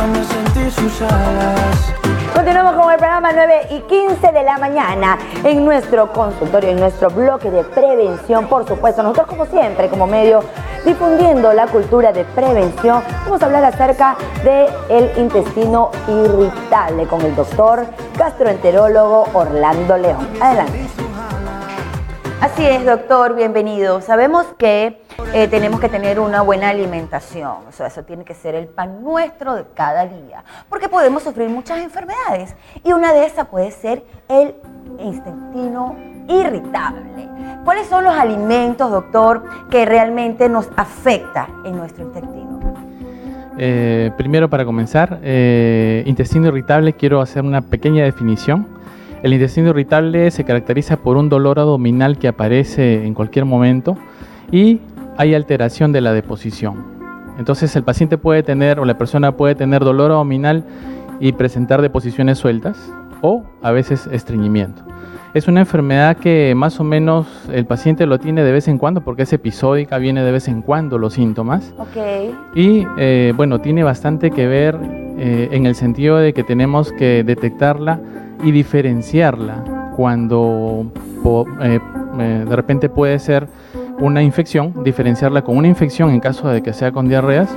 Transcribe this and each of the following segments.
déjame sentir sus alas. Continuamos con el programa 9:15 de la mañana en nuestro consultorio, en nuestro bloque de prevención. Por supuesto, nosotros como siempre, como medio difundiendo la cultura de prevención, vamos a hablar acerca del intestino irritable con el doctor gastroenterólogo Orlando León. Adelante. Así es, doctor, bienvenido. Sabemos que tenemos que tener una buena alimentación, o sea, eso tiene que ser el pan nuestro de cada día, porque podemos sufrir muchas enfermedades y una de esas puede ser el intestino irritable. ¿Cuáles son los alimentos, doctor, que realmente nos afectan en nuestro intestino? Primero, para comenzar, intestino irritable, quiero hacer una pequeña definición. El intestino irritable se caracteriza por un dolor abdominal que aparece en cualquier momento y hay alteración de la deposición. Entonces el paciente puede tener, o la persona puede tener dolor abdominal y presentar deposiciones sueltas o a veces estreñimiento. Es una enfermedad que más o menos el paciente lo tiene de vez en cuando porque es episódica, viene de vez en cuando los síntomas. Okay. Y bueno, tiene bastante que ver en el sentido de que tenemos que detectarla y diferenciarla cuando de repente puede ser una infección, diferenciarla con una infección en caso de que sea con diarreas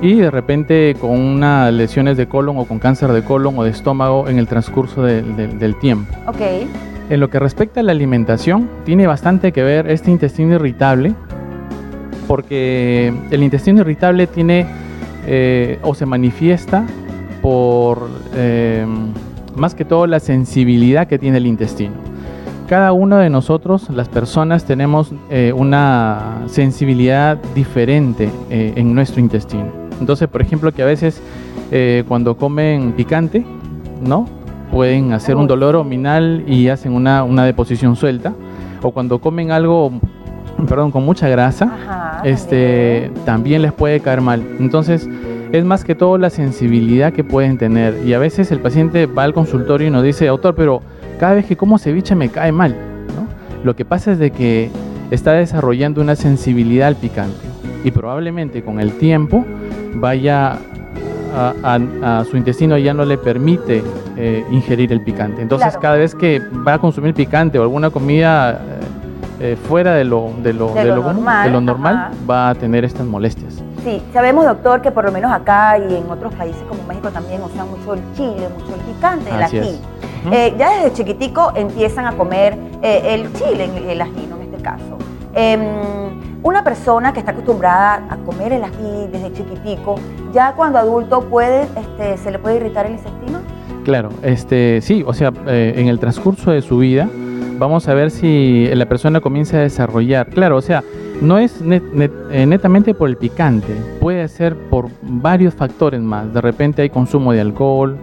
y de repente con unas lesiones de colon o con cáncer de colon o de estómago en el transcurso del tiempo. Okay. En lo que respecta a la alimentación, tiene bastante que ver este intestino irritable porque el intestino irritable tiene o se manifiesta por más que todo la sensibilidad que tiene el intestino. Cada uno de nosotros, las personas, tenemos una sensibilidad diferente en nuestro intestino. Entonces, por ejemplo, que a veces cuando comen picante, ¿no? Pueden hacer un dolor abdominal y hacen una deposición suelta. O cuando comen algo, con mucha grasa, Ajá, también les puede caer mal. Entonces, es más que todo la sensibilidad que pueden tener. Y a veces el paciente va al consultorio y nos dice, doctor, pero cada vez que como ceviche me cae mal, ¿no? Lo que pasa es de que está desarrollando una sensibilidad al picante y probablemente con el tiempo vaya a su intestino ya no le permite ingerir el picante. Entonces, claro, cada vez que va a consumir picante o alguna comida fuera de lo normal, va a tener estas molestias. Sí, sabemos, doctor, que por lo menos acá y en otros países como México también usan mucho el chile, mucho el picante, el ají. Ya desde chiquitico empiezan a comer el chile, el ají, ¿no? En este caso. Una persona que está acostumbrada a comer el ají desde chiquitico, ya cuando adulto se le puede irritar el intestino. Claro, sí, o sea, en el transcurso de su vida vamos a ver si la persona comienza a desarrollar. Claro, o sea, no es netamente por el picante, puede ser por varios factores más. De repente hay consumo de alcohol,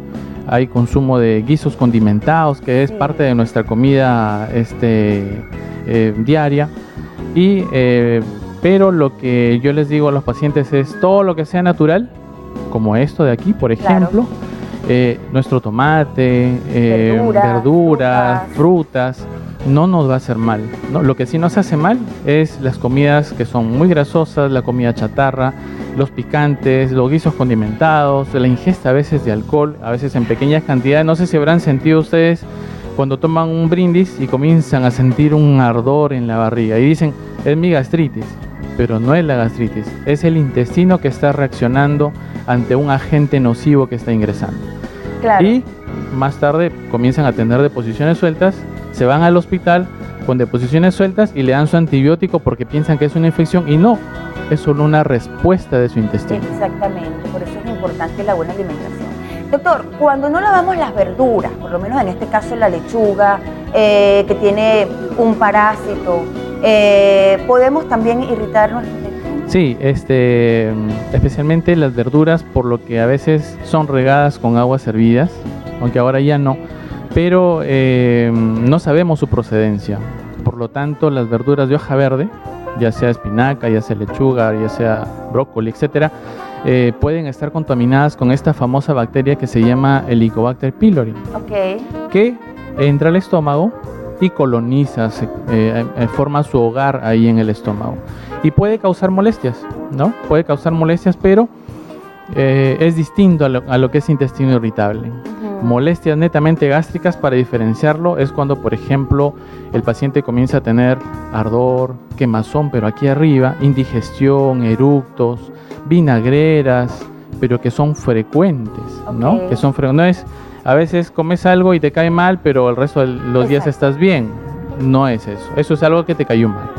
hay consumo de guisos condimentados, que es parte de nuestra comida diaria. Pero lo que yo les digo a los pacientes es todo lo que sea natural, como esto de aquí, por ejemplo, nuestro tomate, verduras, frutas, no nos va a hacer mal, ¿no? Lo que sí nos hace mal es las comidas que son muy grasosas, la comida chatarra, los picantes, los guisos condimentados, la ingesta a veces de alcohol, a veces en pequeñas cantidades. No sé si habrán sentido ustedes cuando toman un brindis y comienzan a sentir un ardor en la barriga y dicen, es mi gastritis, pero no es la gastritis, es el intestino que está reaccionando ante un agente nocivo que está ingresando. Claro. Y más tarde comienzan a tener deposiciones sueltas, se van al hospital con deposiciones sueltas y le dan su antibiótico porque piensan que es una infección y no, es solo una respuesta de su intestino. Exactamente, por eso es importante la buena alimentación. Doctor, cuando no lavamos las verduras, por lo menos en este caso la lechuga, que tiene un parásito, ¿podemos también irritar nuestro intestino? Sí, especialmente las verduras, por lo que a veces son regadas con aguas hervidas, aunque ahora ya no, pero no sabemos su procedencia. Por lo tanto, las verduras de hoja verde, ya sea espinaca, ya sea lechuga, ya sea brócoli, etcétera, pueden estar contaminadas con esta famosa bacteria que se llama Helicobacter pylori, que entra al estómago y coloniza, forma su hogar ahí en el estómago y puede causar molestias, ¿no? Puede causar molestias, pero es distinto a lo que es intestino irritable. Molestias netamente gástricas, para diferenciarlo, es cuando, por ejemplo, el paciente comienza a tener ardor, quemazón, pero aquí arriba, indigestión, eructos, vinagreras, pero que son frecuentes, ¿no? Que son no es, a veces comes algo y te cae mal, pero el resto de los días estás bien. No es eso. Eso es algo que te cayó mal.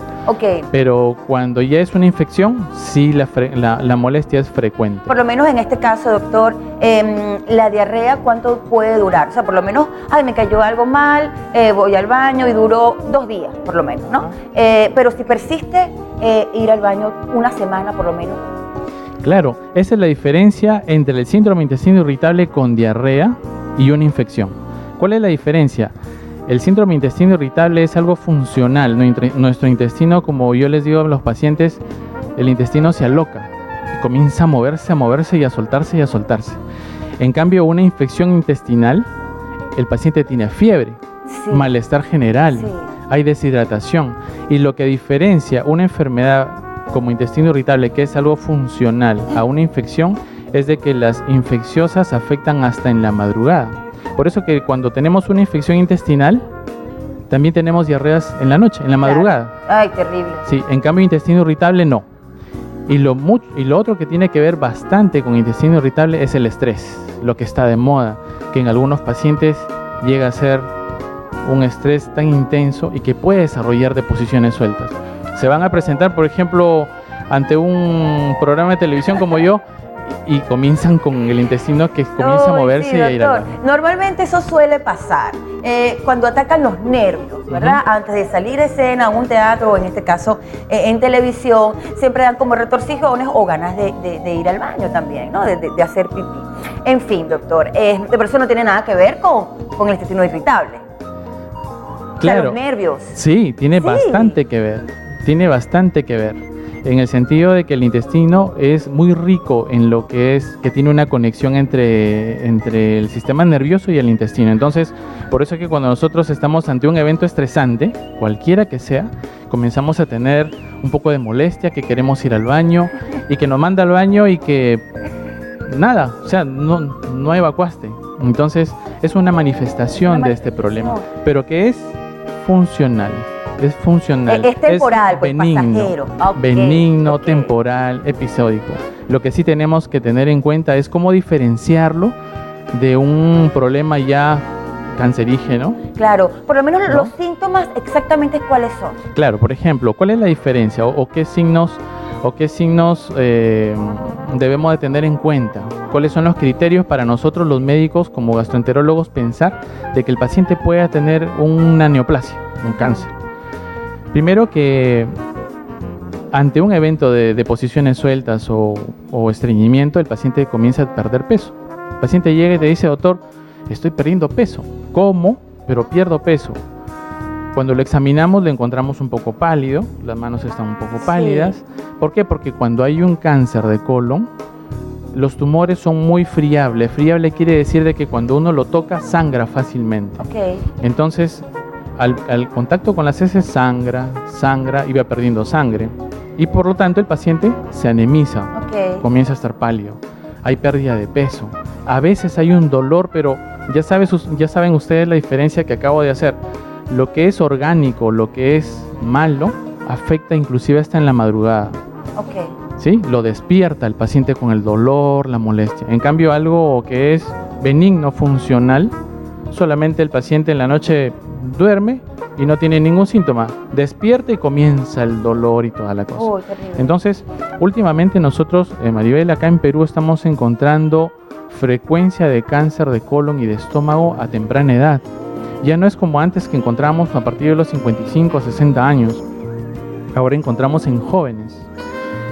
Pero cuando ya es una infección, sí la molestia es frecuente. Por lo menos en este caso, doctor, la diarrea, ¿cuánto puede durar? O sea, por lo menos, me cayó algo mal, voy al baño y duró 2 días, por lo menos, ¿no? Pero si persiste, ir al baño una semana, por lo menos. Claro, esa es la diferencia entre el síndrome de intestino irritable con diarrea y una infección. ¿Cuál es la diferencia? El síndrome de intestino irritable es algo funcional. Nuestro intestino, como yo les digo a los pacientes, el intestino se aloca y comienza a moverse y a soltarse. En cambio, una infección intestinal, el paciente tiene fiebre, malestar general, hay deshidratación. Y lo que diferencia una enfermedad como intestino irritable, que es algo funcional, a una infección, es de que las infecciosas afectan hasta en la madrugada. Por eso que cuando tenemos una infección intestinal, también tenemos diarreas en la noche, en la madrugada. Ay, terrible. Sí, en cambio intestino irritable no. Y lo otro que tiene que ver bastante con intestino irritable es el estrés, lo que está de moda, que en algunos pacientes llega a ser un estrés tan intenso y que puede desarrollar deposiciones sueltas. Se van a presentar, por ejemplo, ante un programa de televisión como yo, y comienzan con el intestino que comienza a moverse y a ir al baño. Normalmente eso suele pasar cuando atacan los nervios, ¿verdad? Antes de salir a escena, en un teatro o en este caso en televisión, siempre dan como retorcijones o ganas de ir al baño también, ¿no? De hacer pipí. En fin, doctor, pero eso no tiene nada que ver con el intestino irritable. Claro. O sea, los nervios. Sí, tiene bastante que ver. Tiene bastante que ver. En el sentido de que el intestino es muy rico en lo que es, que tiene una conexión entre el sistema nervioso y el intestino. Entonces, por eso es que cuando nosotros estamos ante un evento estresante, cualquiera que sea, comenzamos a tener un poco de molestia, que queremos ir al baño y que nos manda al baño y que nada, o sea, no evacuaste. Entonces, es una manifestación de este problema, pero que es funcional. Es funcional, es temporal, es benigno, benigno, temporal, episódico. Lo que sí tenemos que tener en cuenta es cómo diferenciarlo de un problema ya cancerígeno. Claro, por lo menos los síntomas exactamente cuáles son. Claro, por ejemplo, ¿cuál es la diferencia o qué signos debemos de tener en cuenta? ¿Cuáles son los criterios para nosotros los médicos como gastroenterólogos pensar de que el paciente pueda tener una neoplasia, un cáncer? Primero, que ante un evento de deposiciones sueltas o estreñimiento, el paciente comienza a perder peso. El paciente llega y te dice: doctor, estoy perdiendo peso. ¿Cómo? Pero pierdo peso. Cuando lo examinamos, lo encontramos un poco pálido, las manos están un poco pálidas. ¿Por qué? Porque cuando hay un cáncer de colon, los tumores son muy friables. Friable quiere decir de que cuando uno lo toca, sangra fácilmente. Entonces, al contacto con las heces sangra y va perdiendo sangre, y por lo tanto el paciente se anemiza, comienza a estar pálido, hay pérdida de peso, a veces hay un dolor, pero ya saben ustedes la diferencia que acabo de hacer. Lo que es orgánico, lo que es malo, afecta inclusive hasta en la madrugada. ¿Sí? Lo despierta el paciente con el dolor, la molestia. En cambio, algo que es benigno, funcional, solamente el paciente en la noche duerme y no tiene ningún síntoma, despierta y comienza el dolor y toda la cosa. Entonces, últimamente nosotros, Maribel, acá en Perú estamos encontrando frecuencia de cáncer de colon y de estómago a temprana edad. Ya no es como antes, que encontramos a partir de los 55 a 60 años. Ahora encontramos en jóvenes.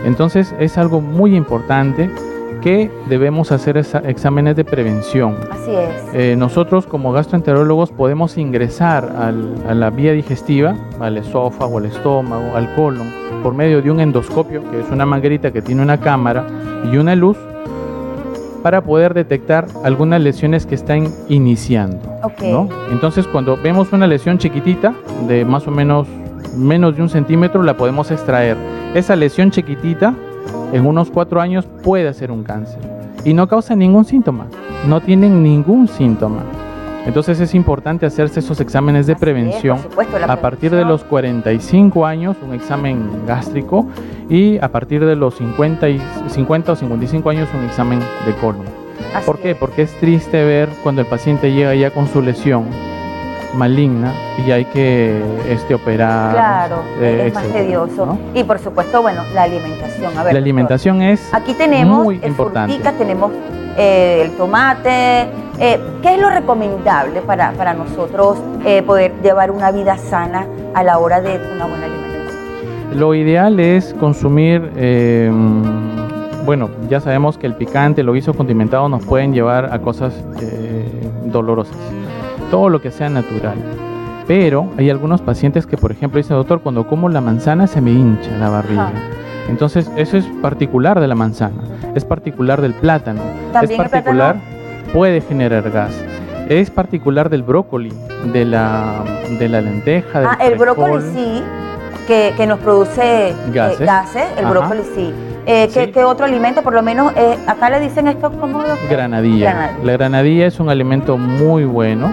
Entonces es algo muy importante que debemos hacer exámenes de prevención. Así es. Nosotros como gastroenterólogos podemos ingresar a la vía digestiva, al esófago, al estómago, al colon, por medio de un endoscopio, que es una manguerita que tiene una cámara y una luz, para poder detectar algunas lesiones que están iniciando, ¿no? Entonces, cuando vemos una lesión chiquitita, de más o menos de 1 centímetro, la podemos extraer. Esa lesión chiquitita, en unos 4 años, puede ser un cáncer. y no causan ningún síntoma, no tienen ningún síntoma. Entonces es importante hacerse esos exámenes de prevención. Por supuesto, la a partir de los 45 años, un examen gástrico, y a partir de los 50 o 55 años, un examen de colon. ¿Por qué? Porque es triste ver cuando el paciente llega ya con su lesión maligna y hay que operar. Claro, es más etcétera, tedioso. ¿no? Y por supuesto, bueno, la alimentación. A ver, La alimentación doctor, es aquí tenemos muy importante. fruticas, tenemos el tomate. ¿Qué es lo recomendable para nosotros poder llevar una vida sana a la hora de una buena alimentación? Lo ideal es consumir, bueno, ya sabemos que el picante, los guisos condimentados nos pueden llevar a cosas dolorosas. Todo lo que sea natural. Pero hay algunos pacientes que, por ejemplo, dicen, doctor, cuando como la manzana se me hincha la barriga. Ajá. Entonces, eso es particular de la manzana, es particular del plátano, ¿También es particular, el plátano? Puede generar gas. Es particular del brócoli, de la lenteja, del El brócoli frijol. sí, que nos produce Gases. el Ajá. brócoli sí. Sí. ¿Qué otro alimento? Por lo menos acá le dicen esto como... Granadilla. La granadilla es un alimento muy bueno.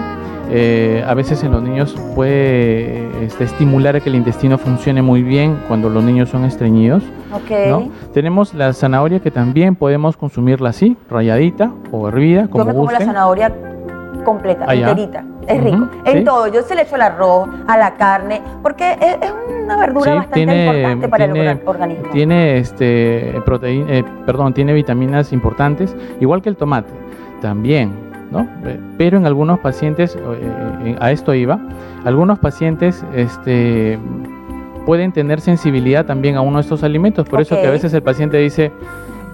A veces en los niños puede estimular a que el intestino funcione muy bien cuando los niños son estreñidos. Ok. ¿No? Tenemos la zanahoria, que también podemos consumirla así, ralladita o hervida, como Yo me como la gusten. zanahoria completa, Allá. enterita. Es Ujú, rico. En sí. todo. Yo se le echo al arroz, a la carne, porque es una verdura Sí, bastante importante para el organismo. Tiene tiene vitaminas importantes, igual que el tomate, también, ¿no? Pero en algunos pacientes, a esto iba, algunos pacientes pueden tener sensibilidad también a uno de estos alimentos, por eso que a veces el paciente dice,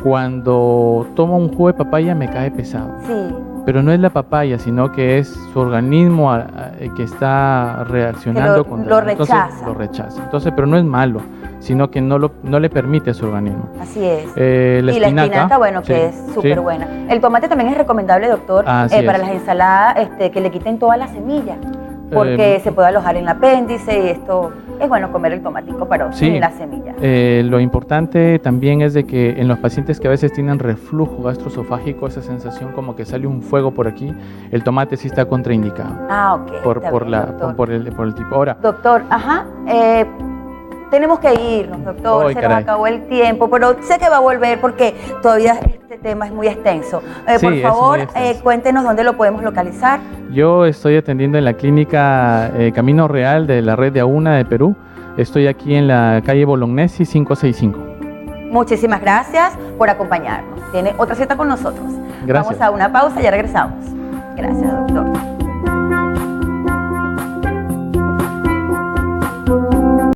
cuando tomo un jugo de papaya me cae pesado. Sí. Pero no es la papaya, sino que es su organismo que está reaccionando contra lo Entonces, rechaza. lo rechaza. Entonces, pero no es malo, sino que no le permite a su organismo. Así es. La y la espinaca, bueno, sí, que es súper sí. buena. El tomate también es recomendable, doctor, Así para es. las ensaladas, que le quiten toda la semilla, porque se puede alojar en el apéndice y esto es bueno comer el tomatico, pero Sí. sin la semilla. Lo importante también es de que en los pacientes que a veces tienen reflujo gastroesofágico, esa sensación como que sale un fuego por aquí, el tomate sí está contraindicado. Ok. Está bien, doctor. por el tipo. Ahora, Doctor, tenemos que irnos, doctor, Ay, se nos caray. acabó el tiempo, pero sé que va a volver porque todavía este tema es muy extenso. Sí, Por es favor, muy extenso. cuéntenos dónde lo podemos localizar. yo estoy atendiendo en la clínica Camino Real de la red de AUNA de Perú. Estoy aquí en la calle Bolognesi 565. Muchísimas gracias por acompañarnos. Tiene otra cita con nosotros. Gracias. Vamos a una pausa y ya regresamos. Gracias, doctor.